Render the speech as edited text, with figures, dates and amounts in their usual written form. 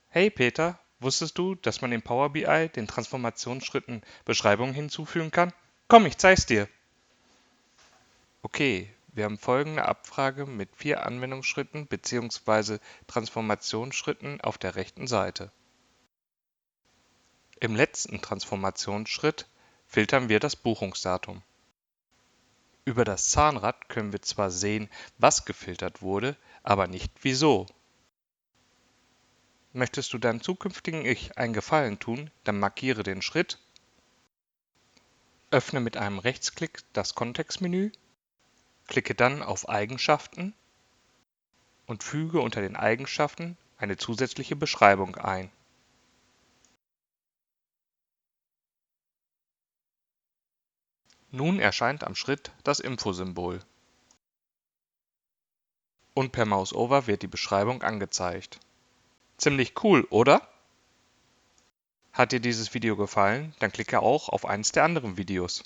Hey Peter, wusstest du, dass man in Power BI den Transformationsschritten Beschreibungen hinzufügen kann? Komm, ich zeig's dir. Okay, wir haben folgende Abfrage mit 4 Anwendungsschritten bzw. Transformationsschritten auf der rechten Seite. Im letzten Transformationsschritt filtern wir das Buchungsdatum. Über das Zahnrad können wir zwar sehen, was gefiltert wurde, aber nicht wieso. Möchtest du deinem zukünftigen Ich einen Gefallen tun, dann markiere den Schritt, öffne mit einem Rechtsklick das Kontextmenü, klicke dann auf Eigenschaften und füge unter den Eigenschaften eine zusätzliche Beschreibung ein. Nun erscheint am Schritt das Info-Symbol und per Mouseover wird die Beschreibung angezeigt. Ziemlich cool, oder? Hat dir dieses Video gefallen? Dann klicke auch auf eines der anderen Videos.